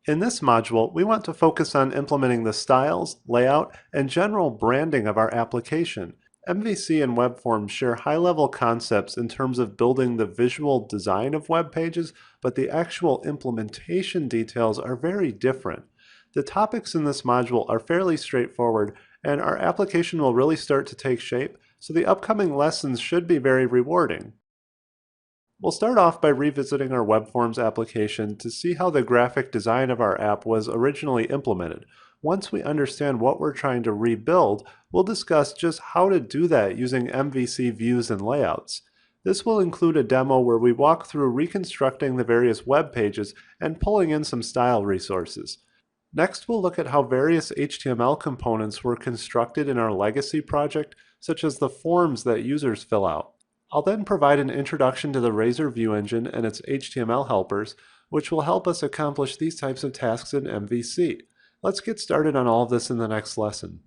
In this module, we want to focus on implementing the styles, layout, and general branding of our application. MVC and Web Forms share high-level concepts in terms of building the visual design of web pages, but the actual implementation details are very different. The topics in this module are fairly straightforward, and our application will really start to take shape, so the upcoming lessons should be very rewarding. We'll start off by revisiting our Web Forms application to see how the graphic design of our app was originally implemented. Once we understand what we're trying to rebuild, we'll discuss just how to do that using MVC views and layouts. This will include a demo where we walk through reconstructing the various web pages and pulling in some style resources. Next, we'll look at how various HTML components were constructed in our legacy project, such as the forms that users fill out. I'll then provide an introduction to the Razor View Engine and its HTML helpers, which will help us accomplish these types of tasks in MVC. Let's get started on all of this in the next lesson.